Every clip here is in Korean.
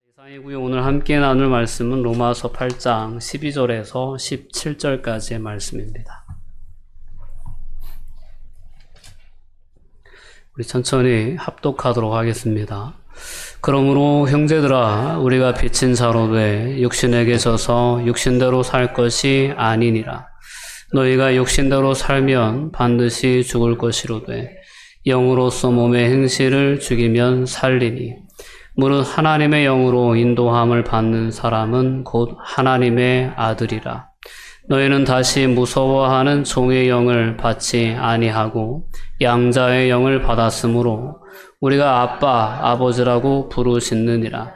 예상이고요. 오늘 함께 나눌 말씀은 로마서 8장 12절에서 17절까지의 말씀입니다. 우리 천천히 합독하도록 하겠습니다. 그러므로 형제들아, 우리가 빚진 자로 돼 육신에게 져서 육신대로 살 것이 아니니라. 너희가 육신대로 살면 반드시 죽을 것이로되 영으로서 몸의 행실을 죽이면 살리니 무릇 하나님의 영으로 인도함을 받는 사람은 곧 하나님의 아들이라. 너희는 다시 무서워하는 종의 영을 받지 아니하고 양자의 영을 받았으므로 우리가 아빠, 아버지라고 부르짖느니라.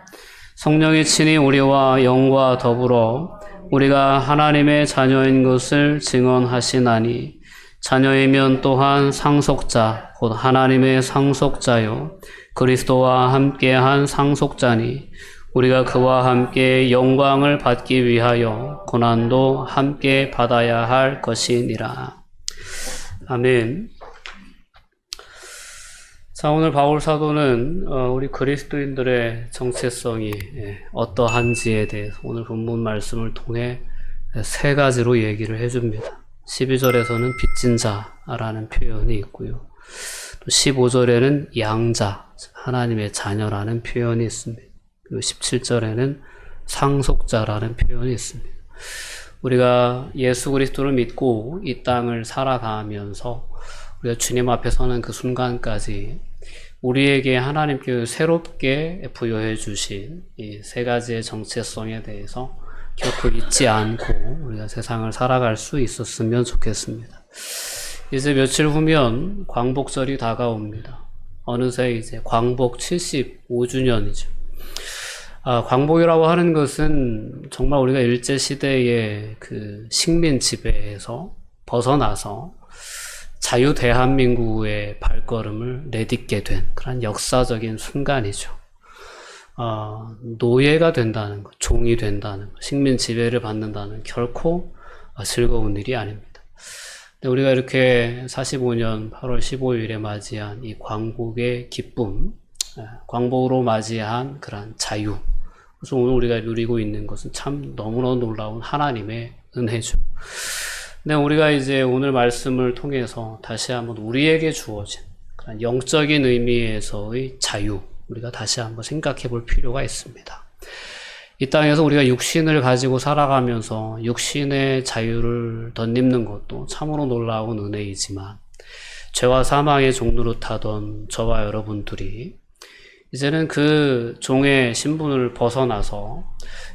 성령이 친히 우리와 영과 더불어 우리가 하나님의 자녀인 것을 증언하시나니 자녀이면 또한 상속자, 곧 하나님의 상속자요 그리스도와 함께한 상속자니 우리가 그와 함께 영광을 받기 위하여 고난도 함께 받아야 할 것이니라. 아멘. 자, 오늘 바울 사도는 우리 그리스도인들의 정체성이 어떠한지에 대해서 오늘 본문 말씀을 통해 세 가지로 얘기를 해줍니다. 12절에서는 빚진 자라는 표현이 있고요. 또 15절에는 양자, 하나님의 자녀라는 표현이 있습니다. 그리고 17절에는 상속자라는 표현이 있습니다. 우리가 예수 그리스도를 믿고 이 땅을 살아가면서 우리가 주님 앞에 서는 그 순간까지 우리에게 하나님께서 새롭게 부여해 주신 이 세 가지의 정체성에 대해서 결코 잊지 않고 우리가 세상을 살아갈 수 있었으면 좋겠습니다. 이제 며칠 후면 광복절이 다가옵니다. 어느새 이제 광복 75주년이죠. 광복이라고 하는 것은 정말 우리가 일제시대의 그 식민 지배에서 벗어나서 자유 대한민국의 발걸음을 내딛게 된 그런 역사적인 순간이죠. 노예가 된다는 것, 종이 된다는 것, 식민 지배를 받는다는 결코 즐거운 일이 아닙니다. 근데 우리가 이렇게 45년 8월 15일에 맞이한 이 광복의 기쁨, 광복으로 맞이한 그런 자유, 그래서 오늘 우리가 누리고 있는 것은 참 너무나 놀라운 하나님의 은혜죠. 근데 우리가 이제 오늘 말씀을 통해서 다시 한번 우리에게 주어진 그런 영적인 의미에서의 자유, 우리가 다시 한번 생각해 볼 필요가 있습니다. 이 땅에서 우리가 육신을 가지고 살아가면서 육신의 자유를 덧입는 것도 참으로 놀라운 은혜이지만 죄와 사망의 종노릇하던 저와 여러분들이 이제는 그 종의 신분을 벗어나서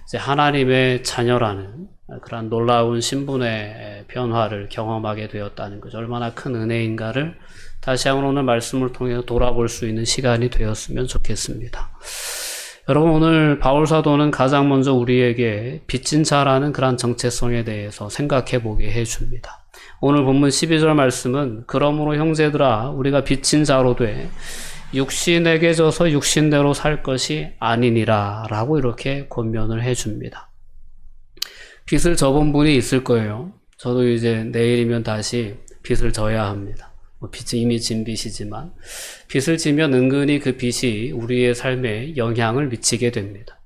이제 하나님의 자녀라는 그런 놀라운 신분의 변화를 경험하게 되었다는 것이 얼마나 큰 은혜인가를 다시 한번 오늘 말씀을 통해서 돌아볼 수 있는 시간이 되었으면 좋겠습니다. 여러분, 오늘 바울 사도는 가장 먼저 우리에게 빚진 자라는 그런 정체성에 대해서 생각해 보게 해줍니다. 오늘 본문 12절 말씀은 그러므로 형제들아, 우리가 빚진 자로 돼 육신에게 져서 육신대로 살 것이 아니니라 라고 이렇게 권면을 해줍니다. 빚을 져본 분이 있을 거예요. 저도 이제 내일이면 다시 빚을 져야 합니다. 빚은 이미 진 빚이지만 빚을 지면 은근히 그 빚이 우리의 삶에 영향을 미치게 됩니다.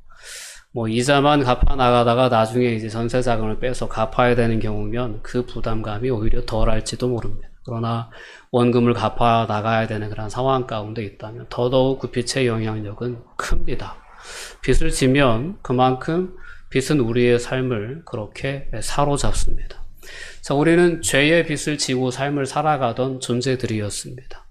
이자만 갚아 나가다가 나중에 이제 전세 자금을 빼서 갚아야 되는 경우면 그 부담감이 오히려 덜할지도 모릅니다. 그러나 원금을 갚아 나가야 되는 그런 상황 가운데 있다면 더더욱 그 빚의 영향력은 큽니다. 빚을 지면 그만큼 빚은 우리의 삶을 그렇게 사로잡습니다. 자, 우리는 죄의 빚을 지고 삶을 살아가던 존재들이었습니다.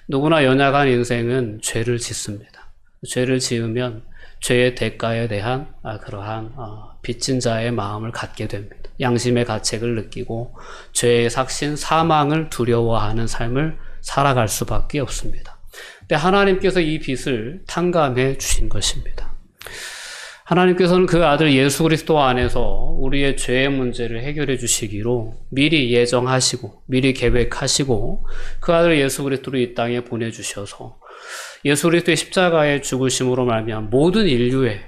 누구나 연약한 인생은 죄를 짓습니다. 죄를 지으면 죄의 대가에 대한 그러한 빚진 자의 마음을 갖게 됩니다. 양심의 가책을 느끼고 죄의 삭신 사망을 두려워하는 삶을 살아갈 수밖에 없습니다. 근데 하나님께서 이 빚을 탕감해 주신 것입니다. 하나님께서는 그 아들 예수 그리스도 안에서 우리의 죄의 문제를 해결해 주시기로 미리 예정하시고 미리 계획하시고 그 아들 예수 그리스도를 이 땅에 보내주셔서 예수 그리스도의 십자가의 죽으심으로 말미암아 모든 인류의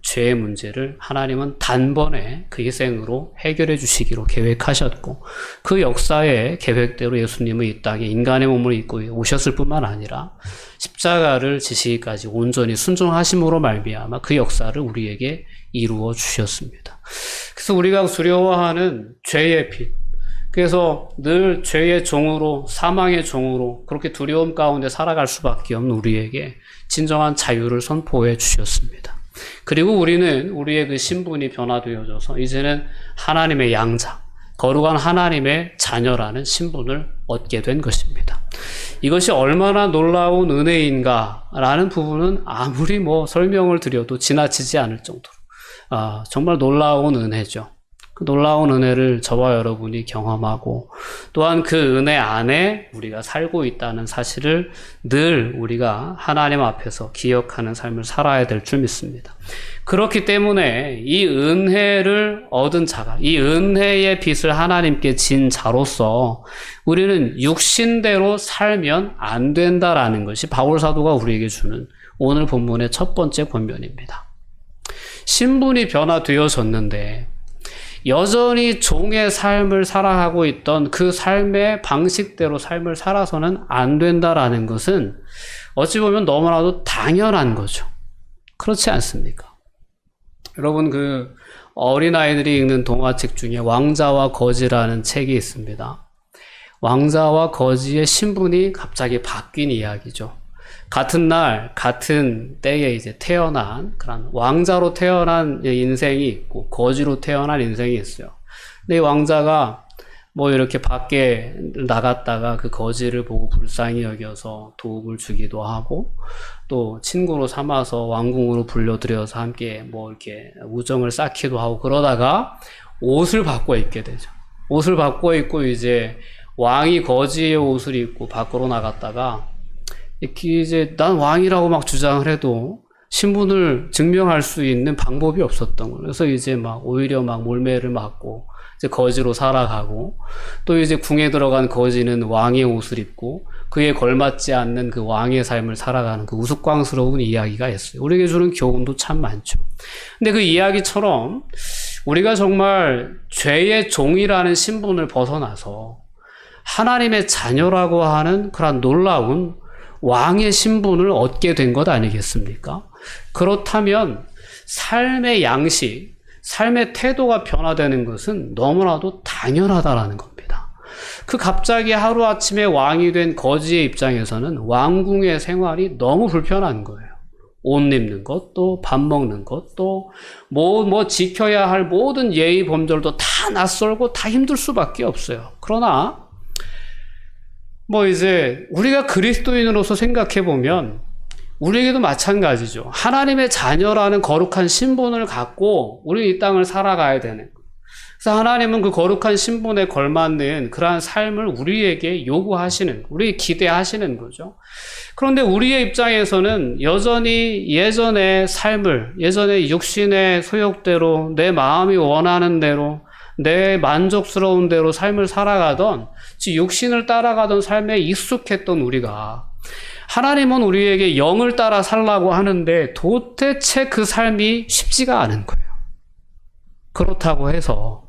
죄의 문제를 하나님은 단번에 그 희생으로 해결해 주시기로 계획하셨고, 그 역사의 계획대로 예수님은 이 땅에 인간의 몸을 입고 오셨을 뿐만 아니라 십자가를 지시기까지 온전히 순종하심으로 말미암아 그 역사를 우리에게 이루어 주셨습니다. 그래서 우리가 두려워하는 죄의 빚, 그래서 늘 죄의 종으로, 사망의 종으로 그렇게 두려움 가운데 살아갈 수밖에 없는 우리에게 진정한 자유를 선포해 주셨습니다. 그리고 우리는 우리의 그 신분이 변화되어져서 이제는 하나님의 양자, 거룩한 하나님의 자녀라는 신분을 얻게 된 것입니다. 이것이 얼마나 놀라운 은혜인가라는 부분은 아무리 설명을 드려도 지나치지 않을 정도로 정말 놀라운 은혜죠. 그 놀라운 은혜를 저와 여러분이 경험하고 또한 그 은혜 안에 우리가 살고 있다는 사실을 늘 우리가 하나님 앞에서 기억하는 삶을 살아야 될 줄 믿습니다. 그렇기 때문에 이 은혜를 얻은 자가, 이 은혜의 빚을 하나님께 진 자로서 우리는 육신대로 살면 안 된다라는 것이 바울 사도가 우리에게 주는 오늘 본문의 첫 번째 권면입니다. 신분이 변화되어졌는데 여전히 종의 삶을 살아가고 있던 그 삶의 방식대로 삶을 살아서는 안 된다라는 것은 어찌 보면 너무나도 당연한 거죠. 그렇지 않습니까? 여러분, 그 어린아이들이 읽는 동화책 중에 왕자와 거지라는 책이 있습니다. 왕자와 거지의 신분이 갑자기 바뀐 이야기죠. 같은 날, 같은 때에 이제 태어난, 그런 왕자로 태어난 인생이 있고, 거지로 태어난 인생이 있어요. 근데 이 왕자가 이렇게 밖에 나갔다가 그 거지를 보고 불쌍히 여겨서 도움을 주기도 하고, 또 친구로 삼아서 왕궁으로 불러들여서 함께 이렇게 우정을 쌓기도 하고, 그러다가 옷을 바꿔 입게 되죠. 옷을 바꿔 입고 이제 왕이 거지의 옷을 입고 밖으로 나갔다가, 이제 난 왕이라고 막 주장을 해도 신분을 증명할 수 있는 방법이 없었던 거예요. 그래서 이제 오히려 몰매를 맞고 이제 거지로 살아가고, 또 이제 궁에 들어간 거지는 왕의 옷을 입고 그에 걸맞지 않는 그 왕의 삶을 살아가는 그 우스꽝스러운 이야기가 있어요. 우리에게 주는 교훈도 참 많죠. 근데 그 이야기처럼 우리가 정말 죄의 종이라는 신분을 벗어나서 하나님의 자녀라고 하는 그런 놀라운 왕의 신분을 얻게 된 것 아니겠습니까? 그렇다면 삶의 양식, 삶의 태도가 변화되는 것은 너무나도 당연하다라는 겁니다. 그 갑자기 하루아침에 왕이 된 거지의 입장에서는 왕궁의 생활이 너무 불편한 거예요. 옷 입는 것, 또 밥 먹는 것, 또 지켜야 할 모든 예의 범절도 다 낯설고 다 힘들 수밖에 없어요. 그러나 이제 우리가 그리스도인으로서 생각해보면 우리에게도 마찬가지죠. 하나님의 자녀라는 거룩한 신분을 갖고 우리 이 땅을 살아가야 되는 거예요. 그래서 하나님은 그 거룩한 신분에 걸맞는 그러한 삶을 우리에게 요구하시는, 우리 기대하시는 거죠. 그런데 우리의 입장에서는 여전히 예전의 삶을, 예전의 육신의 소욕대로 내 마음이 원하는 대로 내 만족스러운 대로 삶을 살아가던, 육신을 따라가던 삶에 익숙했던 우리가 하나님은 우리에게 영을 따라 살라고 하는데 도대체 그 삶이 쉽지가 않은 거예요. 그렇다고 해서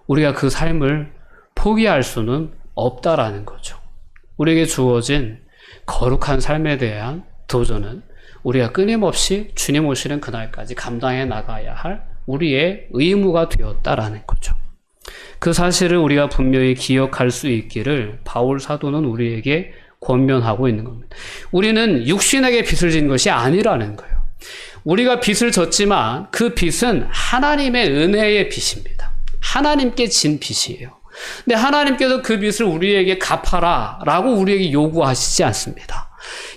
우리가 그 삶을 포기할 수는 없다라는 거죠. 우리에게 주어진 거룩한 삶에 대한 도전은 우리가 끊임없이 주님 오시는 그날까지 감당해 나가야 할 우리의 의무가 되었다라는 거죠. 그 사실을 우리가 분명히 기억할 수 있기를 바울 사도는 우리에게 권면하고 있는 겁니다. 우리는 육신에게 빚을 진 것이 아니라는 거예요. 우리가 빚을 졌지만 그 빚은 하나님의 은혜의 빚입니다. 하나님께 진 빚이에요. 근데 하나님께서 그 빚을 우리에게 갚아라 라고 우리에게 요구하시지 않습니다.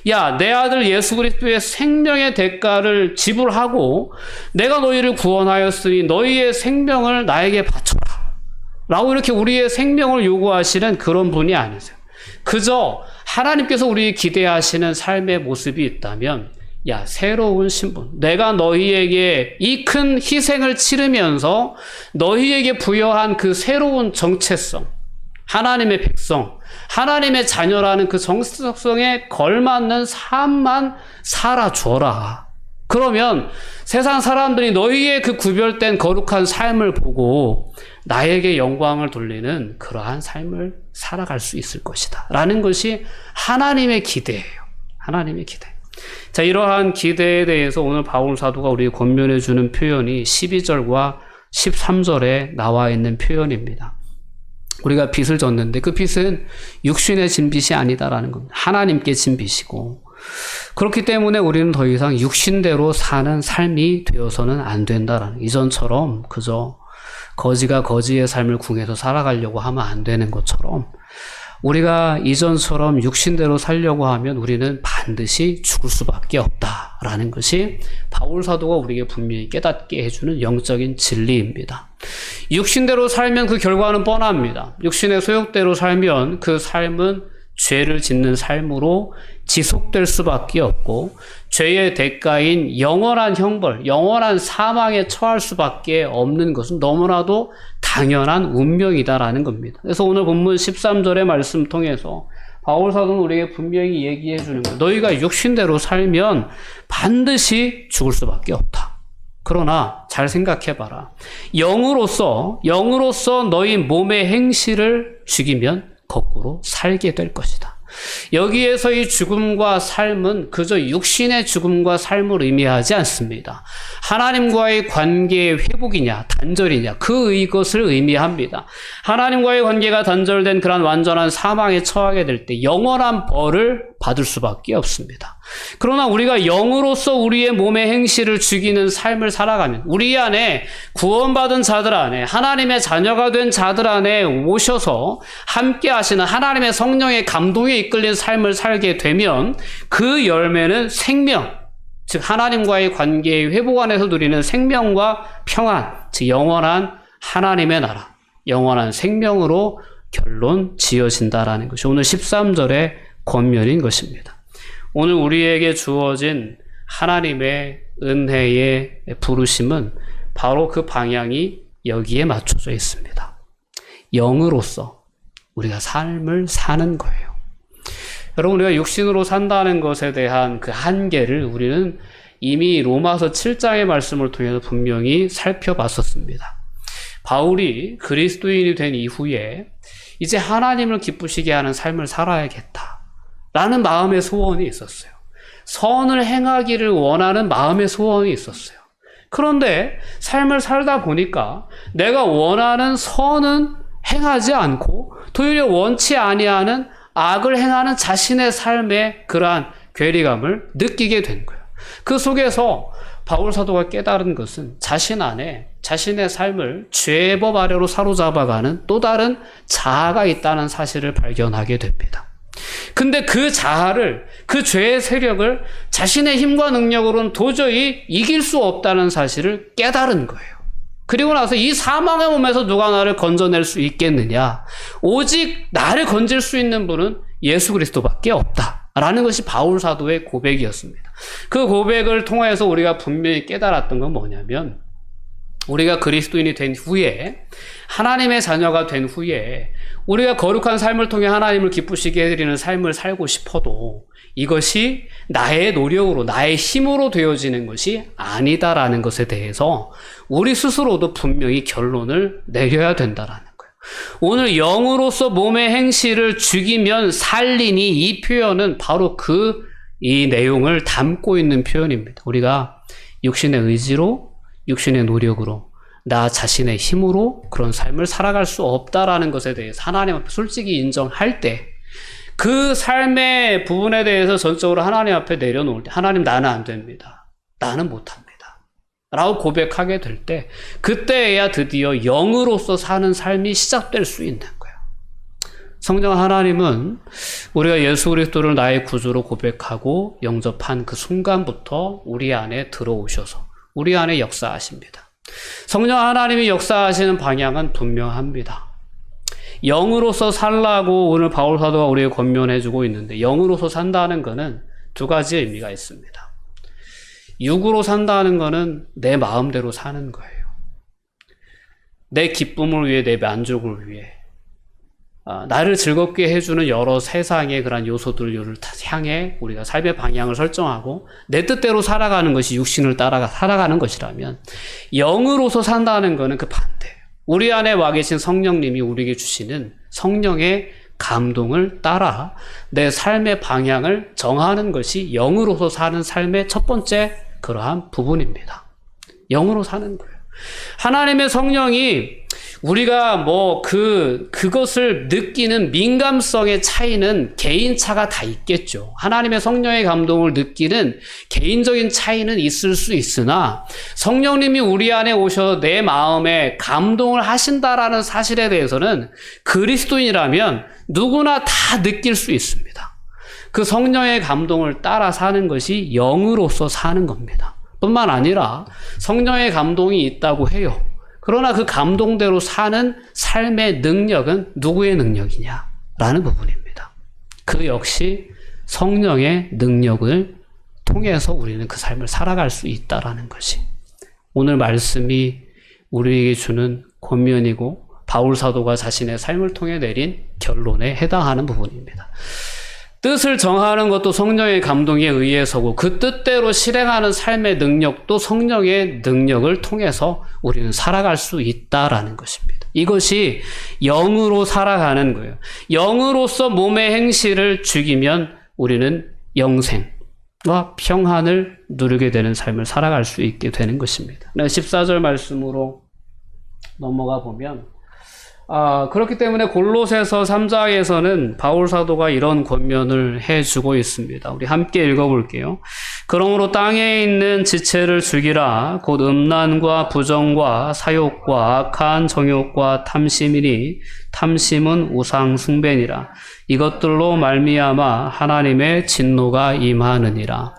야, 내 아들 예수 그리스도의 생명의 대가를 지불하고 내가 너희를 구원하였으니 너희의 생명을 나에게 바쳐라 라고 이렇게 우리의 생명을 요구하시는 그런 분이 아니세요. 그저 하나님께서 우리 기대하시는 삶의 모습이 있다면, 야, 새로운 신분, 내가 너희에게 이 큰 희생을 치르면서 너희에게 부여한 그 새로운 정체성, 하나님의 백성, 하나님의 자녀라는 그 정체성에 걸맞는 삶만 살아줘라 그러면 세상 사람들이 너희의 그 구별된 거룩한 삶을 보고 나에게 영광을 돌리는 그러한 삶을 살아갈 수 있을 것이다 라는 것이 하나님의 기대예요. 하나님의 기대. 자, 이러한 기대에 대해서 오늘 바울 사도가 우리에게 권면해 주는 표현이 12절과 13절에 나와 있는 표현입니다. 우리가 빚을 졌는데 그 빚은 육신에 진 빚이 아니다라는 겁니다. 하나님께 진 빚이고, 그렇기 때문에 우리는 더 이상 육신대로 사는 삶이 되어서는 안 된다라는, 이전처럼 그저 거지가 거지의 삶을 궁해서 살아가려고 하면 안 되는 것처럼 우리가 이전처럼 육신대로 살려고 하면 우리는 반드시 죽을 수밖에 없다라는 것이 바울 사도가 우리에게 분명히 깨닫게 해주는 영적인 진리입니다. 육신대로 살면 그 결과는 뻔합니다. 육신의 소욕대로 살면 그 삶은 죄를 짓는 삶으로 지속될 수밖에 없고, 죄의 대가인 영원한 형벌, 영원한 사망에 처할 수밖에 없는 것은 너무나도 당연한 운명이다라는 겁니다. 그래서 오늘 본문 13절의 말씀 통해서 바울 사도는 우리에게 분명히 얘기해 주는 거예요. 너희가 육신대로 살면 반드시 죽을 수밖에 없다. 그러나 잘 생각해봐라. 영으로서 너희 몸의 행실을 죽이면 거꾸로 살게 될 것이다. 여기에서 이 죽음과 삶은 그저 육신의 죽음과 삶을 의미하지 않습니다. 하나님과의 관계의 회복이냐 단절이냐 이것을 의미합니다. 하나님과의 관계가 단절된 그런 완전한 사망에 처하게 될 때 영원한 벌을 받을 수밖에 없습니다. 그러나 우리가 영으로서 우리의 몸의 행실을 죽이는 삶을 살아가면, 우리 안에 구원받은 자들 안에, 하나님의 자녀가 된 자들 안에 오셔서 함께 하시는 하나님의 성령의 감동에 이끌린 삶을 살게 되면 그 열매는 생명, 즉 하나님과의 관계의 회복 안에서 누리는 생명과 평안, 즉 영원한 하나님의 나라, 영원한 생명으로 결론 지어진다라는 것이 오늘 13절의 권면인 것입니다. 오늘 우리에게 주어진 하나님의 은혜의 부르심은 바로 그 방향이 여기에 맞춰져 있습니다. 영으로서 우리가 삶을 사는 거예요. 여러분, 우리가 육신으로 산다는 것에 대한 그 한계를 우리는 이미 로마서 7장의 말씀을 통해서 분명히 살펴봤었습니다. 바울이 그리스도인이 된 이후에 이제 하나님을 기쁘시게 하는 삶을 살아야겠다 라는 마음의 소원이 있었어요. 선을 행하기를 원하는 마음의 소원이 있었어요. 그런데 삶을 살다 보니까 내가 원하는 선은 행하지 않고 도리어 원치 아니하는 악을 행하는 자신의 삶의 그러한 괴리감을 느끼게 된 거예요. 그 속에서 바울 사도가 깨달은 것은 자신 안에 자신의 삶을 죄법 아래로 사로잡아가는 또 다른 자아가 있다는 사실을 발견하게 됩니다. 근데 그 자아를, 그 죄의 세력을 자신의 힘과 능력으로는 도저히 이길 수 없다는 사실을 깨달은 거예요. 그리고 나서 이 사망의 몸에서 누가 나를 건져낼 수 있겠느냐? 오직 나를 건질 수 있는 분은 예수 그리스도밖에 없다 라는 것이 바울 사도의 고백이었습니다. 그 고백을 통해서 우리가 분명히 깨달았던 건 뭐냐면, 우리가 그리스도인이 된 후에, 하나님의 자녀가 된 후에 우리가 거룩한 삶을 통해 하나님을 기쁘시게 해드리는 삶을 살고 싶어도 이것이 나의 노력으로, 나의 힘으로 되어지는 것이 아니다라는 것에 대해서 우리 스스로도 분명히 결론을 내려야 된다라는 거예요. 오늘 영으로서 몸의 행실을 죽이면 살리니, 이 표현은 바로 이 내용을 담고 있는 표현입니다. 우리가 육신의 의지로, 육신의 노력으로, 나 자신의 힘으로 그런 삶을 살아갈 수 없다라는 것에 대해서 하나님 앞에 솔직히 인정할 때, 그 삶의 부분에 대해서 전적으로 하나님 앞에 내려놓을 때, 하나님 나는 안 됩니다. 나는 못합니다. 라고 고백하게 될 때, 그때야 드디어 영으로서 사는 삶이 시작될 수 있는 거예요. 성령 하나님은 우리가 예수 그리스도를 나의 구주로 고백하고 영접한 그 순간부터 우리 안에 들어오셔서 우리 안에 역사하십니다. 성령 하나님이 역사하시는 방향은 분명합니다. 영으로서 살라고 오늘 바울 사도가 우리에게 권면해주고 있는데, 영으로서 산다는 것은 두 가지 의미가 있습니다. 육으로 산다는 것은 내 마음대로 사는 거예요. 내 기쁨을 위해, 내 만족을 위해, 나를 즐겁게 해주는 여러 세상의 그런 요소들을 향해 우리가 삶의 방향을 설정하고 내 뜻대로 살아가는 것이 육신을 따라 살아가는 것이라면, 영으로서 산다는 것은 그 반대예요. 우리 안에 와 계신 성령님이 우리에게 주시는 성령의 감동을 따라 내 삶의 방향을 정하는 것이 영으로서 사는 삶의 첫 번째 그러한 부분입니다. 영으로 사는 거예요. 하나님의 성령이 우리가 그것을 느끼는 민감성의 차이는 개인차가 다 있겠죠. 하나님의 성령의 감동을 느끼는 개인적인 차이는 있을 수 있으나, 성령님이 우리 안에 오셔서 내 마음에 감동을 하신다라는 사실에 대해서는 그리스도인이라면 누구나 다 느낄 수 있습니다. 그 성령의 감동을 따라 사는 것이 영으로서 사는 겁니다. 뿐만 아니라 성령의 감동이 있다고 해요. 그러나 그 감동대로 사는 삶의 능력은 누구의 능력이냐라는 부분입니다. 그 역시 성령의 능력을 통해서 우리는 그 삶을 살아갈 수 있다라는 것이 오늘 말씀이 우리에게 주는 권면이고, 바울 사도가 자신의 삶을 통해 내린 결론에 해당하는 부분입니다. 뜻을 정하는 것도 성령의 감동에 의해서고, 그 뜻대로 실행하는 삶의 능력도 성령의 능력을 통해서 우리는 살아갈 수 있다라는 것입니다. 이것이 영으로 살아가는 거예요. 영으로서 몸의 행실을 죽이면 우리는 영생과 평안을 누리게 되는 삶을 살아갈 수 있게 되는 것입니다. 14절 말씀으로 넘어가 보면, 그렇기 때문에 골로새서 3장에서는 바울 사도가 이런 권면을 해주고 있습니다. 우리 함께 읽어볼게요. 그러므로 땅에 있는 지체를 죽이라. 곧 음란과 부정과 사욕과 악한 정욕과 탐심이니 탐심은 우상 숭배니라. 이것들로 말미암아 하나님의 진노가 임하느니라.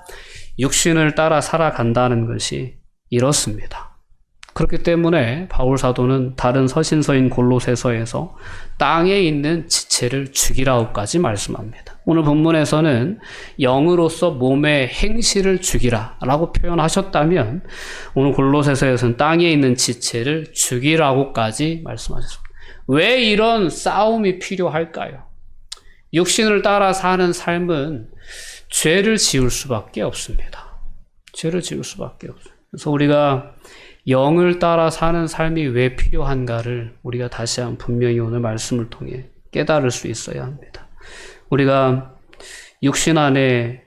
육신을 따라 살아간다는 것이 이렇습니다. 그렇기 때문에 바울 사도는 다른 서신서인 골로새서에서 땅에 있는 지체를 죽이라고까지 말씀합니다. 오늘 본문에서는 영으로서 몸의 행실을 죽이라라고 표현하셨다면, 오늘 골로새서에서는 땅에 있는 지체를 죽이라고까지 말씀하셨습니다. 왜 이런 싸움이 필요할까요? 육신을 따라 사는 삶은 죄를 지을 수밖에 없습니다. 죄를 지을 수밖에 없어요. 그래서 우리가 영을 따라 사는 삶이 왜 필요한가를 우리가 다시 한번 분명히 오늘 말씀을 통해 깨달을 수 있어야 합니다. 우리가 육신 안에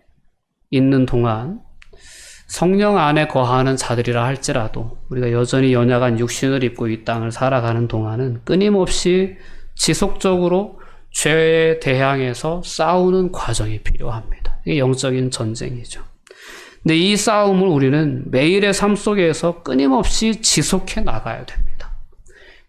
있는 동안 성령 안에 거하는 자들이라 할지라도 우리가 여전히 연약한 육신을 입고 이 땅을 살아가는 동안은 끊임없이 지속적으로 죄에 대항해서 싸우는 과정이 필요합니다. 이게 영적인 전쟁이죠. 근데 이 싸움을 우리는 매일의 삶 속에서 끊임없이 지속해 나가야 됩니다.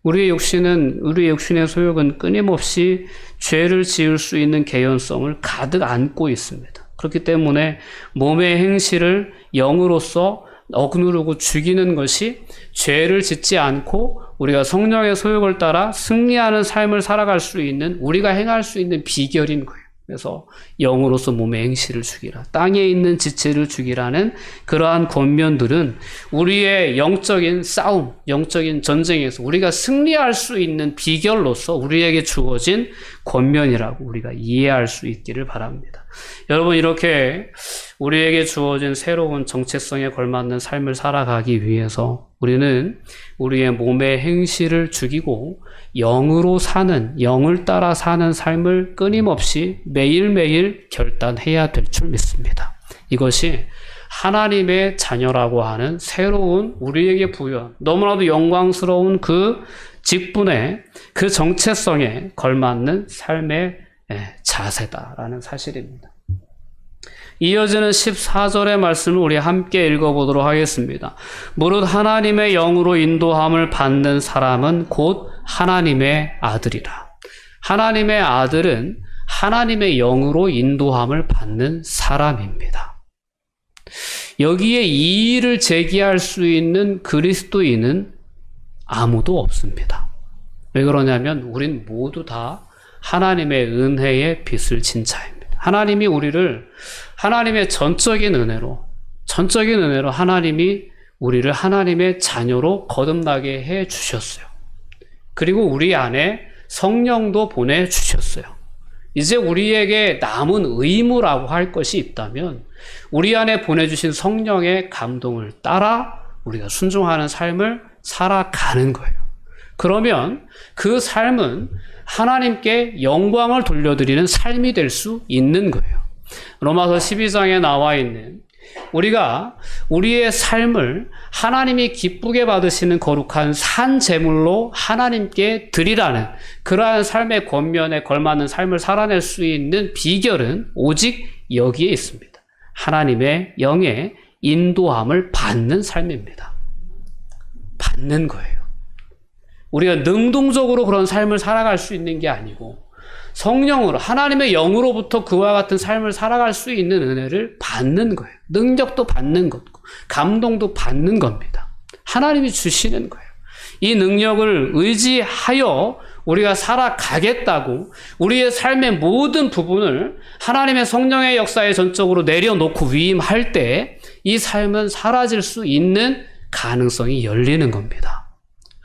우리의 육신의 소욕은 끊임없이 죄를 지을 수 있는 개연성을 가득 안고 있습니다. 그렇기 때문에 몸의 행실을 영으로서 억누르고 죽이는 것이 죄를 짓지 않고 우리가 성령의 소욕을 따라 승리하는 삶을 살아갈 수 있는, 우리가 행할 수 있는 비결인 거예요. 그래서 영으로서 몸의 행실을 죽이라, 땅에 있는 지체를 죽이라는 그러한 권면들은 우리의 영적인 싸움, 영적인 전쟁에서 우리가 승리할 수 있는 비결로서 우리에게 주어진 권면이라고 우리가 이해할 수 있기를 바랍니다. 여러분, 이렇게 우리에게 주어진 새로운 정체성에 걸맞는 삶을 살아가기 위해서 우리는 우리의 몸의 행실을 죽이고 영으로 사는, 영을 따라 사는 삶을 끊임없이 매일매일 결단해야 될 줄 믿습니다. 이것이 하나님의 자녀라고 하는 새로운 우리에게 부여한 너무나도 영광스러운 그 직분에, 그 정체성에 걸맞는 삶의 자세다라는 사실입니다. 이어지는 14절의 말씀을 우리 함께 읽어보도록 하겠습니다. 무릇 하나님의 영으로 인도함을 받는 사람은 곧 하나님의 아들이라. 하나님의 아들은 하나님의 영으로 인도함을 받는 사람입니다. 여기에 이의를 제기할 수 있는 그리스도인은 아무도 없습니다. 왜 그러냐면 우린 모두 다 하나님의 은혜의 빚을 진 자입니다. 하나님이 우리를 하나님의 전적인 은혜로 하나님이 우리를 하나님의 자녀로 거듭나게 해 주셨어요. 그리고 우리 안에 성령도 보내주셨어요. 이제 우리에게 남은 의무라고 할 것이 있다면 우리 안에 보내주신 성령의 감동을 따라 우리가 순종하는 삶을 살아가는 거예요. 그러면 그 삶은 하나님께 영광을 돌려드리는 삶이 될 수 있는 거예요. 로마서 12장에 나와 있는 우리가 우리의 삶을 하나님이 기쁘게 받으시는 거룩한 산 제물로 하나님께 드리라는 그러한 삶의 권면에 걸맞는 삶을 살아낼 수 있는 비결은 오직 여기에 있습니다. 하나님의 영의 인도함을 받는 삶입니다. 받는 거예요. 우리가 능동적으로 그런 삶을 살아갈 수 있는 게 아니고 성령으로 하나님의 영으로부터 그와 같은 삶을 살아갈 수 있는 은혜를 받는 거예요. 능력도 받는 거고 감동도 받는 겁니다. 하나님이 주시는 거예요. 이 능력을 의지하여 우리가 살아가겠다고 우리의 삶의 모든 부분을 하나님의 성령의 역사에 전적으로 내려놓고 위임할 때 이 삶은 사라질 수 있는 가능성이 열리는 겁니다.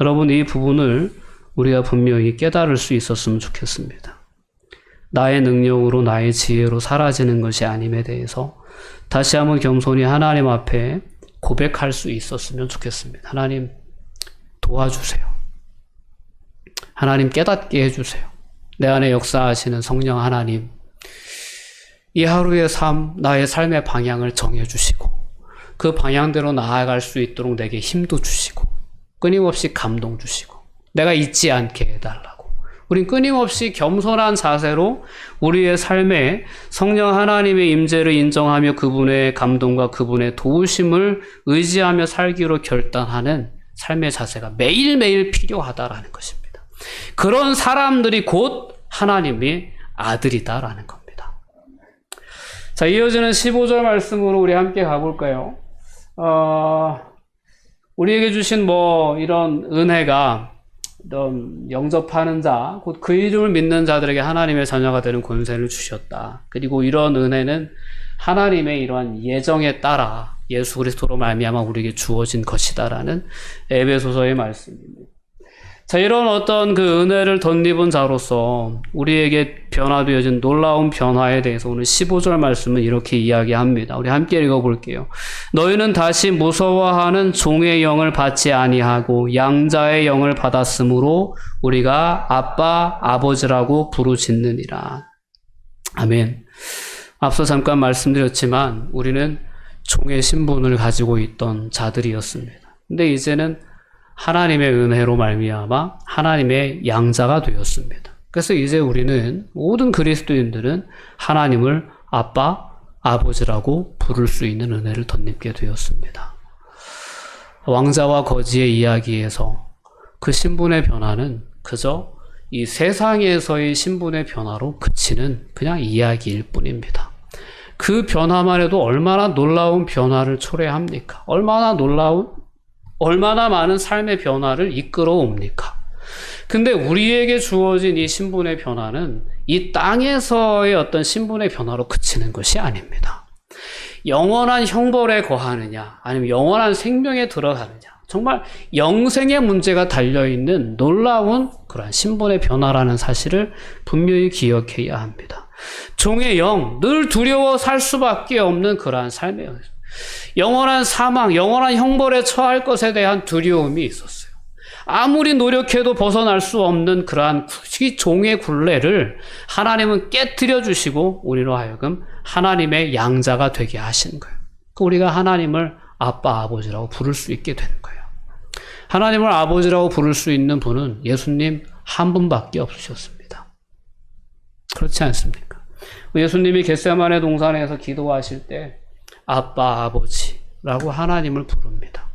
여러분, 이 부분을 우리가 분명히 깨달을 수 있었으면 좋겠습니다. 나의 능력으로 나의 지혜로 사라지는 것이 아님에 대해서 다시 한번 겸손히 하나님 앞에 고백할 수 있었으면 좋겠습니다. 하나님 도와주세요. 하나님 깨닫게 해주세요. 내 안에 역사하시는 성령 하나님, 이 하루의 삶, 나의 삶의 방향을 정해주시고 그 방향대로 나아갈 수 있도록 내게 힘도 주시고 끊임없이 감동 주시고 내가 잊지 않게 해달라고 우린 끊임없이 겸손한 자세로 우리의 삶에 성령 하나님의 임재를 인정하며 그분의 감동과 그분의 도우심을 의지하며 살기로 결단하는 삶의 자세가 매일매일 필요하다라는 것입니다. 그런 사람들이 곧 하나님의 아들이다라는 겁니다. 자, 이어지는 15절 말씀으로 우리 함께 가볼까요? 우리에게 주신 이런 은혜가 이런 영접하는 자, 곧 그 이름을 믿는 자들에게 하나님의 자녀가 되는 권세를 주셨다. 그리고 이런 은혜는 하나님의 이러한 예정에 따라 예수 그리스도로 말미암아 우리에게 주어진 것이다라는 에베소서의 말씀입니다. 자, 이런 어떤 그 은혜를 덧입은 자로서 우리에게 변화되어진 놀라운 변화에 대해서 오늘 15절 말씀은 이렇게 이야기합니다. 우리 함께 읽어볼게요. 너희는 다시 무서워하는 종의 영을 받지 아니하고 양자의 영을 받았으므로 우리가 아빠, 아버지라고 부르짖느니라. 아멘. 앞서 잠깐 말씀드렸지만 우리는 종의 신분을 가지고 있던 자들이었습니다. 근데 이제는 하나님의 은혜로 말미암아 하나님의 양자가 되었습니다. 그래서 이제 우리는 모든 그리스도인들은 하나님을 아빠, 아버지라고 부를 수 있는 은혜를 덧입게 되었습니다. 왕자와 거지의 이야기에서 그 신분의 변화는 그저 이 세상에서의 신분의 변화로 그치는 그냥 이야기일 뿐입니다. 그 변화만 해도 얼마나 놀라운 변화를 초래합니까? 얼마나 많은 삶의 변화를 이끌어 옵니까? 근데 우리에게 주어진 이 신분의 변화는 이 땅에서의 어떤 신분의 변화로 그치는 것이 아닙니다. 영원한 형벌에 거하느냐, 아니면 영원한 생명에 들어가느냐, 정말 영생의 문제가 달려있는 놀라운 그러한 신분의 변화라는 사실을 분명히 기억해야 합니다. 종의 영, 늘 두려워 살 수밖에 없는 그러한 삶이에요. 영원한 사망, 영원한 형벌에 처할 것에 대한 두려움이 있었어요. 아무리 노력해도 벗어날 수 없는 그러한 종의 굴레를 하나님은 깨뜨려 주시고 우리로 하여금 하나님의 양자가 되게 하신 거예요. 우리가 하나님을 아빠, 아버지라고 부를 수 있게 된 거예요. 하나님을 아버지라고 부를 수 있는 분은 예수님 한 분밖에 없으셨습니다. 그렇지 않습니까? 예수님이 겟세마네 동산에서 기도하실 때 아빠, 아버지라고 하나님을 부릅니다.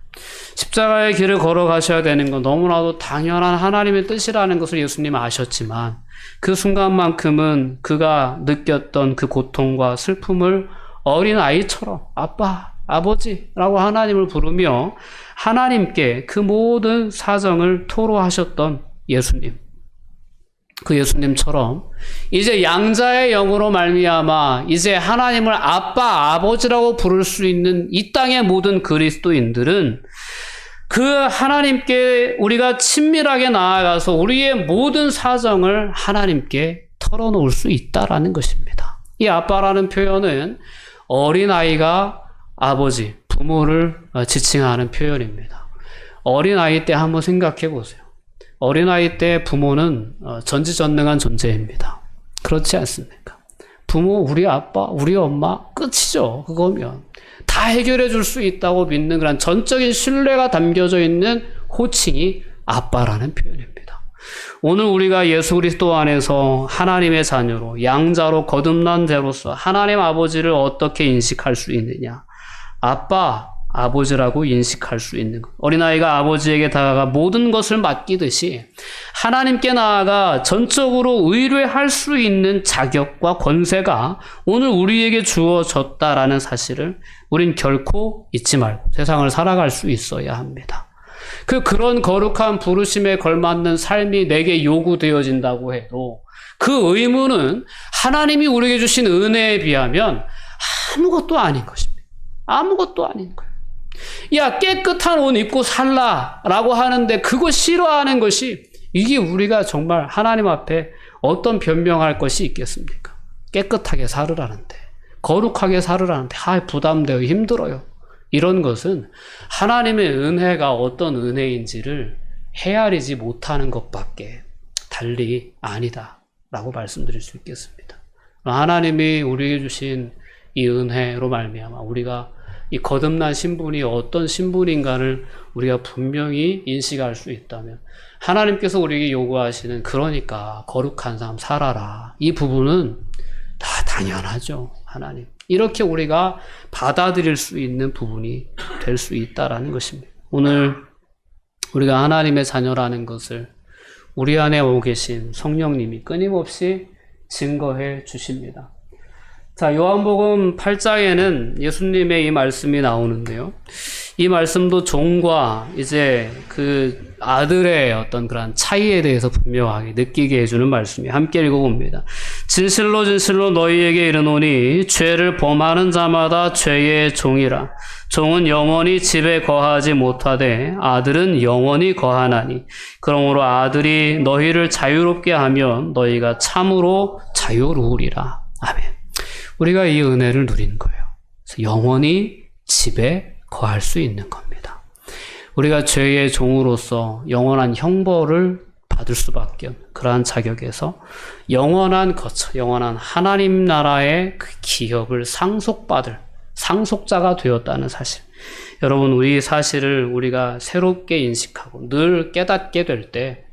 십자가의 길을 걸어가셔야 되는 건 너무나도 당연한 하나님의 뜻이라는 것을 예수님은 아셨지만 그 순간만큼은 그가 느꼈던 그 고통과 슬픔을 어린 아이처럼 아빠, 아버지라고 하나님을 부르며 하나님께 그 모든 사정을 토로하셨던 예수님. 그 예수님처럼 이제 양자의 영으로 말미암아 이제 하나님을 아빠, 아버지라고 부를 수 있는 이 땅의 모든 그리스도인들은 그 하나님께 우리가 친밀하게 나아가서 우리의 모든 사정을 하나님께 털어놓을 수 있다라는 것입니다. 이 아빠라는 표현은 어린아이가 아버지, 부모를 지칭하는 표현입니다. 어린아이 때 한번 생각해 보세요. 어린아이 때 부모는 전지전능한 존재입니다. 그렇지 않습니까? 부모, 우리 아빠, 우리 엄마, 끝이죠. 그거면. 다 해결해 줄 수 있다고 믿는 그런 전적인 신뢰가 담겨져 있는 호칭이 아빠라는 표현입니다. 오늘 우리가 예수 그리스도 안에서 하나님의 자녀로, 양자로 거듭난 자로서 하나님 아버지를 어떻게 인식할 수 있느냐? 아빠, 아버지라고 인식할 수 있는 것. 어린아이가 아버지에게 다가가 모든 것을 맡기듯이 하나님께 나아가 전적으로 의뢰할 수 있는 자격과 권세가 오늘 우리에게 주어졌다라는 사실을 우린 결코 잊지 말고 세상을 살아갈 수 있어야 합니다. 그런 거룩한 부르심에 걸맞는 삶이 내게 요구되어진다고 해도 그 의무는 하나님이 우리에게 주신 은혜에 비하면 아무것도 아닌 것입니다. 아무것도 아닌 거예요. 야, 깨끗한 옷 입고 살라라고 하는데 그거 싫어하는 것이 이게 우리가 정말 하나님 앞에 어떤 변명할 것이 있겠습니까? 깨끗하게 살으라는데, 거룩하게 살으라는데, 부담되어 힘들어요. 이런 것은 하나님의 은혜가 어떤 은혜인지를 헤아리지 못하는 것밖에 달리 아니다라고 말씀드릴 수 있겠습니다. 하나님이 우리에게 주신 이 은혜로 말미암아 우리가 이 거듭난 신분이 어떤 신분인가를 우리가 분명히 인식할 수 있다면 하나님께서 우리에게 요구하시는 그러니까 거룩한 삶 살아라. 이 부분은 다 당연하죠. 하나님. 이렇게 우리가 받아들일 수 있는 부분이 될 수 있다라는 것입니다. 오늘 우리가 하나님의 자녀라는 것을 우리 안에 오고 계신 성령님이 끊임없이 증거해 주십니다. 자, 요한복음 8장에는 예수님의 이 말씀이 나오는데요. 이 말씀도 종과 이제 그 아들의 어떤 그런 차이에 대해서 분명하게 느끼게 해주는 말씀이 함께 읽어봅니다. 진실로 진실로 너희에게 이르노니 죄를 범하는 자마다 죄의 종이라. 종은 영원히 집에 거하지 못하되 아들은 영원히 거하나니. 그러므로 아들이 너희를 자유롭게 하면 너희가 참으로 자유로우리라. 아멘. 우리가 이 은혜를 누린 거예요. 그래서 영원히 집에 거할 수 있는 겁니다. 우리가 죄의 종으로서 영원한 형벌을 받을 수밖에 없는 그러한 자격에서 영원한 거처, 영원한 하나님 나라의 그 기업을 상속받을 상속자가 되었다는 사실. 여러분, 우리 사실을 우리가 새롭게 인식하고 늘 깨닫게 될 때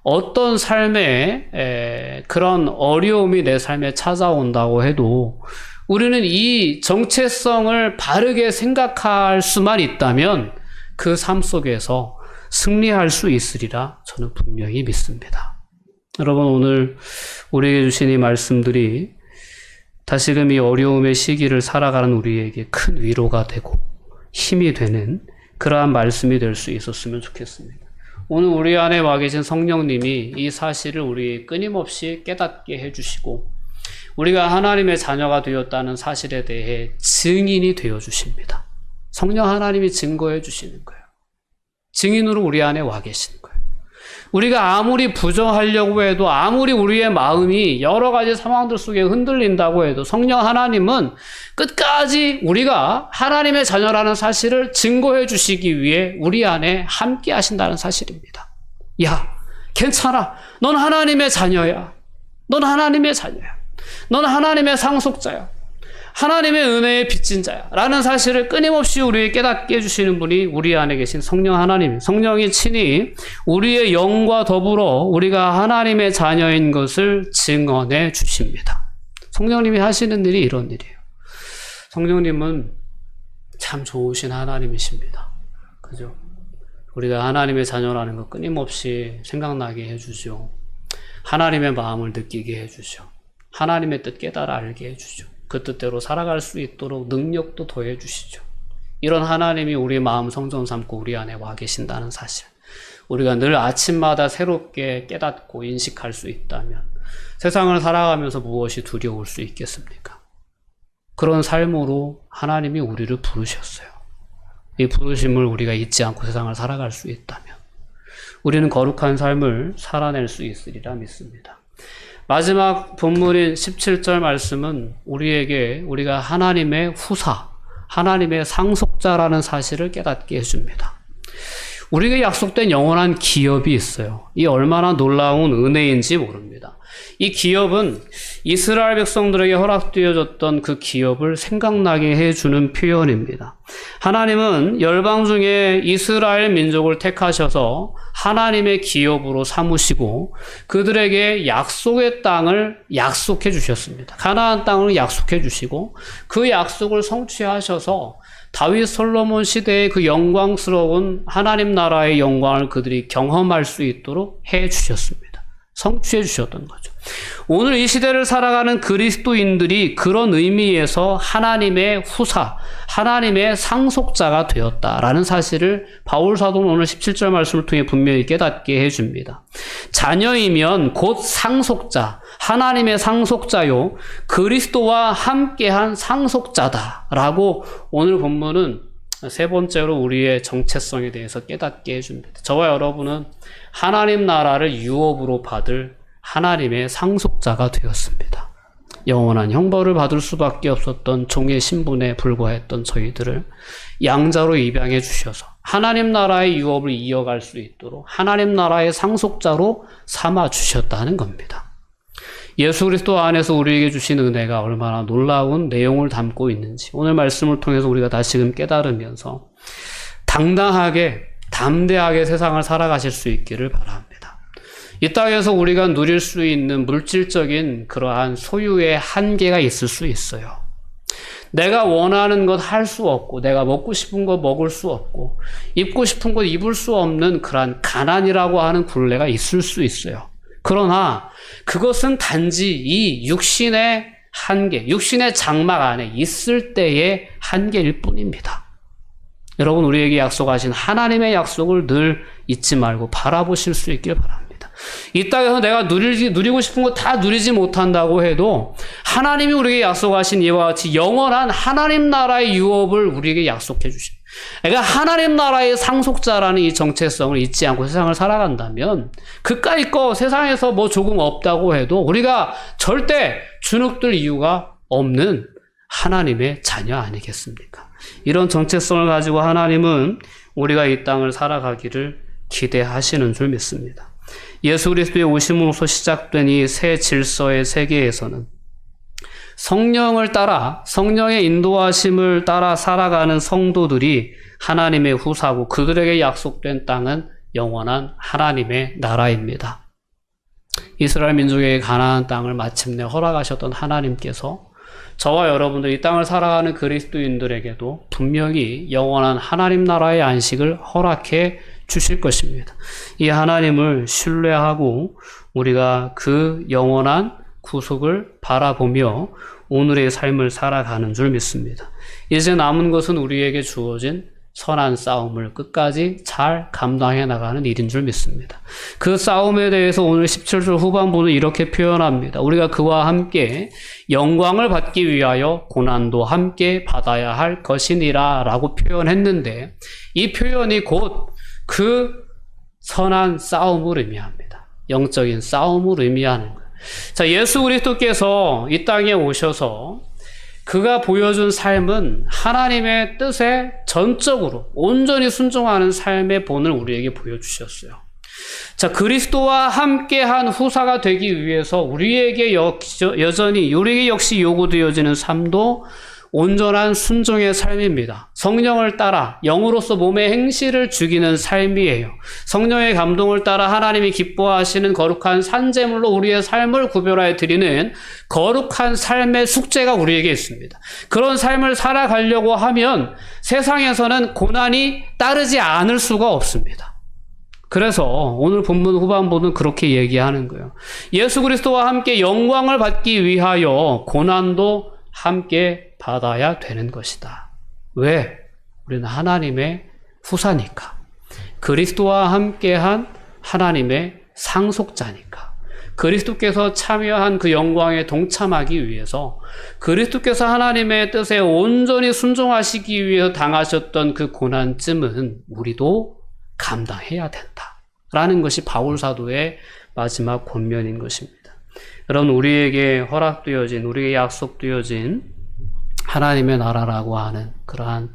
어떤 삶에 그런 어려움이 내 삶에 찾아온다고 해도 우리는 이 정체성을 바르게 생각할 수만 있다면 그 삶 속에서 승리할 수 있으리라 저는 분명히 믿습니다. 여러분, 오늘 우리에게 주신 이 말씀들이 다시금 이 어려움의 시기를 살아가는 우리에게 큰 위로가 되고 힘이 되는 그러한 말씀이 될 수 있었으면 좋겠습니다. 오늘 우리 안에 와 계신 성령님이 이 사실을 우리 끊임없이 깨닫게 해주시고 우리가 하나님의 자녀가 되었다는 사실에 대해 증인이 되어주십니다. 성령 하나님이 증거해 주시는 거예요. 증인으로 우리 안에 와 계시는 거예요. 우리가 아무리 부정하려고 해도 아무리 우리의 마음이 여러 가지 상황들 속에 흔들린다고 해도 성령 하나님은 끝까지 우리가 하나님의 자녀라는 사실을 증거해 주시기 위해 우리 안에 함께 하신다는 사실입니다. 야, 괜찮아. 넌 하나님의 자녀야. 넌 하나님의 자녀야. 넌 하나님의 상속자야. 하나님의 은혜에 빚진 자야 라는 사실을 끊임없이 우리에게 깨닫게 해주시는 분이 우리 안에 계신 성령 하나님, 성령이 친히 우리의 영과 더불어 우리가 하나님의 자녀인 것을 증언해 주십니다. 성령님이 하시는 일이 이런 일이에요. 성령님은 참 좋으신 하나님이십니다. 그죠? 우리가 하나님의 자녀라는 것 끊임없이 생각나게 해주죠. 하나님의 마음을 느끼게 해주죠. 하나님의 뜻 깨달아 알게 해주죠. 그 뜻대로 살아갈 수 있도록 능력도 더해 주시죠. 이런 하나님이 우리 마음 성전 삼고 우리 안에 와 계신다는 사실. 우리가 늘 아침마다 새롭게 깨닫고 인식할 수 있다면 세상을 살아가면서 무엇이 두려울 수 있겠습니까? 그런 삶으로 하나님이 우리를 부르셨어요. 이 부르심을 우리가 잊지 않고 세상을 살아갈 수 있다면 우리는 거룩한 삶을 살아낼 수 있으리라 믿습니다. 마지막 본문인 17절 말씀은 우리가 하나님의 후사, 하나님의 상속자라는 사실을 깨닫게 해줍니다. 우리에게 약속된 영원한 기업이 있어요. 이 얼마나 놀라운 은혜인지 모릅니다. 이 기업은 이스라엘 백성들에게 허락되어졌던 그 기업을 생각나게 해주는 표현입니다. 하나님은 열방 중에 이스라엘 민족을 택하셔서 하나님의 기업으로 삼으시고 그들에게 약속의 땅을 약속해 주셨습니다. 가나안 땅을 약속해 주시고 그 약속을 성취하셔서 다윗 솔로몬 시대의 그 영광스러운 하나님 나라의 영광을 그들이 경험할 수 있도록 해 주셨습니다. 성취해 주셨던 거죠. 오늘 이 시대를 살아가는 그리스도인들이 그런 의미에서 하나님의 후사, 하나님의 상속자가 되었다라는 사실을 바울 사도는 오늘 17절 말씀을 통해 분명히 깨닫게 해줍니다. 자녀이면 곧 상속자, 하나님의 상속자요 그리스도와 함께한 상속자다라고 오늘 본문은 세 번째로 우리의 정체성에 대해서 깨닫게 해줍니다. 저와 여러분은 하나님 나라를 유업으로 받을 하나님의 상속자가 되었습니다. 영원한 형벌을 받을 수밖에 없었던 종의 신분에 불과했던 저희들을 양자로 입양해 주셔서 하나님 나라의 유업을 이어갈 수 있도록 하나님 나라의 상속자로 삼아 주셨다는 겁니다. 예수 그리스도 안에서 우리에게 주신 은혜가 얼마나 놀라운 내용을 담고 있는지 오늘 말씀을 통해서 우리가 다시금 깨달으면서 당당하게 담대하게 세상을 살아가실 수 있기를 바랍니다. 이 땅에서 우리가 누릴 수 있는 물질적인 그러한 소유의 한계가 있을 수 있어요. 내가 원하는 것 할 수 없고 내가 먹고 싶은 것 먹을 수 없고 입고 싶은 것 입을 수 없는 그러한 가난이라고 하는 굴레가 있을 수 있어요. 그러나 그것은 단지 이 육신의 한계, 육신의 장막 안에 있을 때의 한계일 뿐입니다. 여러분 우리에게 약속하신 하나님의 약속을 늘 잊지 말고 바라보실 수 있길 바랍니다. 이 땅에서 내가 누리고 싶은 거 다 누리지 못한다고 해도 하나님이 우리에게 약속하신 이와 같이 영원한 하나님 나라의 유업을 우리에게 약속해 주십니다. 그러니까 하나님 나라의 상속자라는 이 정체성을 잊지 않고 세상을 살아간다면 그까이 거 세상에서 뭐 조금 없다고 해도 우리가 절대 주눅들 이유가 없는 하나님의 자녀 아니겠습니까? 이런 정체성을 가지고 하나님은 우리가 이 땅을 살아가기를 기대하시는 줄 믿습니다. 예수 그리스도의 오심으로서 시작된 이 새 질서의 세계에서는 성령을 따라 성령의 인도하심을 따라 살아가는 성도들이 하나님의 후사고 그들에게 약속된 땅은 영원한 하나님의 나라입니다. 이스라엘 민족에게 가나안 땅을 마침내 허락하셨던 하나님께서 저와 여러분들 이 땅을 살아가는 그리스도인들에게도 분명히 영원한 하나님 나라의 안식을 허락해 주실 것입니다. 이 하나님을 신뢰하고 우리가 그 영원한 구속을 바라보며 오늘의 삶을 살아가는 줄 믿습니다. 이제 남은 것은 우리에게 주어진 선한 싸움을 끝까지 잘 감당해 나가는 일인 줄 믿습니다. 그 싸움에 대해서 오늘 17절 후반부는 이렇게 표현합니다. 우리가 그와 함께 영광을 받기 위하여 고난도 함께 받아야 할 것이니라 라고 표현했는데 이 표현이 곧 그 선한 싸움을 의미합니다. 영적인 싸움을 의미하는 거예요. 자, 예수 그리스도께서 이 땅에 오셔서 그가 보여준 삶은 하나님의 뜻에 전적으로 온전히 순종하는 삶의 본을 우리에게 보여주셨어요. 자, 그리스도와 함께한 후사가 되기 위해서 우리에게 우리에게 역시 요구되어지는 삶도 온전한 순종의 삶입니다. 성령을 따라 영으로서 몸의 행실을 죽이는 삶이에요. 성령의 감동을 따라 하나님이 기뻐하시는 거룩한 산제물로 우리의 삶을 구별하여 드리는 거룩한 삶의 숙제가 우리에게 있습니다. 그런 삶을 살아가려고 하면 세상에서는 고난이 따르지 않을 수가 없습니다. 그래서 오늘 본문 후반부는 그렇게 얘기하는 거예요. 예수 그리스도와 함께 영광을 받기 위하여 고난도 함께 받아야 되는 것이다. 왜? 우리는 하나님의 후사니까. 그리스도와 함께한 하나님의 상속자니까. 그리스도께서 참여한 그 영광에 동참하기 위해서 그리스도께서 하나님의 뜻에 온전히 순종하시기 위해 당하셨던 그 고난쯤은 우리도 감당해야 된다라는 것이 바울 사도의 마지막 권면인 것입니다. 여러분, 우리에게 허락되어진, 우리에게 약속되어진 하나님의 나라라고 하는 그러한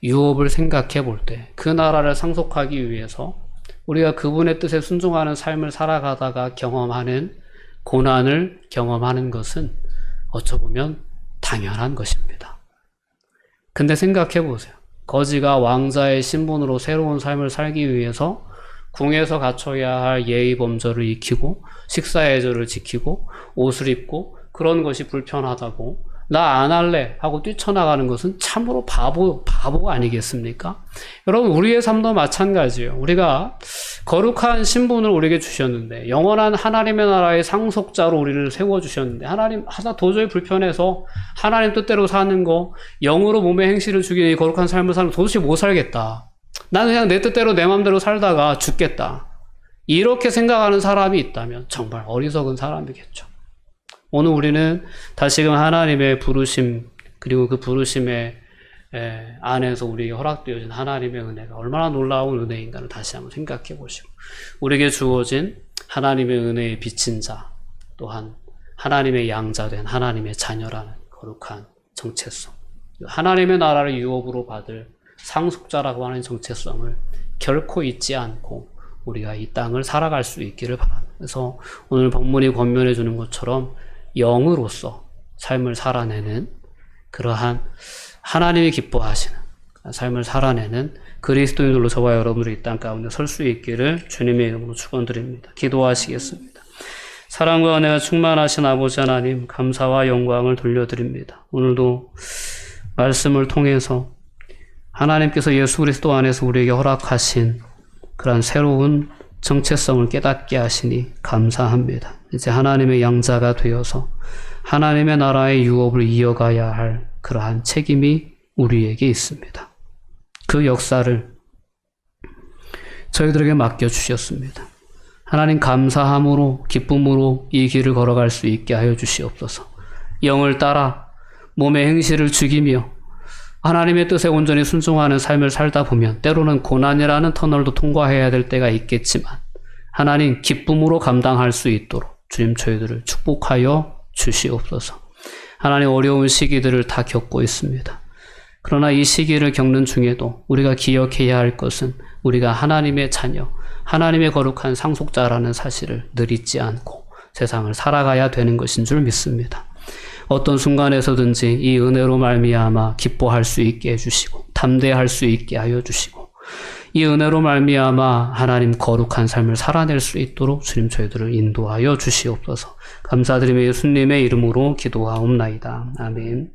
유업을 생각해 볼 때 그 나라를 상속하기 위해서 우리가 그분의 뜻에 순종하는 삶을 살아가다가 경험하는 고난을 경험하는 것은 어쩌보면 당연한 것입니다. 근데 생각해 보세요. 거지가 왕자의 신분으로 새로운 삶을 살기 위해서 궁에서 갖춰야 할 예의 범절을 익히고 식사 예절을 지키고 옷을 입고 그런 것이 불편하다고 나 안 할래 하고 뛰쳐나가는 것은 참으로 바보가 아니겠습니까? 여러분, 우리의 삶도 마찬가지예요. 우리가 거룩한 신분을 우리에게 주셨는데 영원한 하나님의 나라의 상속자로 우리를 세워주셨는데 하나님 하다 도저히 불편해서 하나님 뜻대로 사는 거, 영으로 몸의 행실을 죽이는 이 거룩한 삶을 살면 도저히 못 살겠다. 나는 그냥 내 뜻대로 내 마음대로 살다가 죽겠다. 이렇게 생각하는 사람이 있다면 정말 어리석은 사람이겠죠. 오늘 우리는 다시금 하나님의 부르심, 그리고 그 부르심의 안에서 우리에게 허락되어진 하나님의 은혜가 얼마나 놀라운 은혜인가를 다시 한번 생각해 보시고, 우리에게 주어진 하나님의 은혜에 비친 자, 또한 하나님의 양자된 하나님의 자녀라는 거룩한 정체성, 하나님의 나라를 유업으로 받을 상속자라고 하는 정체성을 결코 잊지 않고 우리가 이 땅을 살아갈 수 있기를 바랍니다. 그래서 오늘 본문이 권면해 주는 것처럼 영으로서 삶을 살아내는 그러한 하나님이 기뻐하시는 삶을 살아내는 그리스도인들로 저와 여러분들이 이 땅 가운데 설 수 있기를 주님의 이름으로 축원드립니다. 기도하시겠습니다. 사랑과 은혜가 충만하신 아버지 하나님, 감사와 영광을 돌려드립니다. 오늘도 말씀을 통해서 하나님께서 예수 그리스도 안에서 우리에게 허락하신 그런 새로운 정체성을 깨닫게 하시니 감사합니다. 이제 하나님의 양자가 되어서 하나님의 나라의 유업을 이어가야 할 그러한 책임이 우리에게 있습니다. 그 역사를 저희들에게 맡겨주셨습니다. 하나님, 감사함으로 기쁨으로 이 길을 걸어갈 수 있게 하여 주시옵소서. 영을 따라 몸의 행실을 죽이며 하나님의 뜻에 온전히 순종하는 삶을 살다 보면 때로는 고난이라는 터널도 통과해야 될 때가 있겠지만 하나님, 기쁨으로 감당할 수 있도록 주님 저희들을 축복하여 주시옵소서. 하나님, 어려운 시기들을 다 겪고 있습니다. 그러나 이 시기를 겪는 중에도 우리가 기억해야 할 것은 우리가 하나님의 자녀, 하나님의 거룩한 상속자라는 사실을 늘 잊지 않고 세상을 살아가야 되는 것인 줄 믿습니다. 어떤 순간에서든지 이 은혜로 말미암아 기뻐할 수 있게 해주시고 담대할 수 있게 하여 주시고 이 은혜로 말미암아 하나님 거룩한 삶을 살아낼 수 있도록 주님 저희들을 인도하여 주시옵소서. 감사드리며 예수님의 이름으로 기도하옵나이다. 아멘.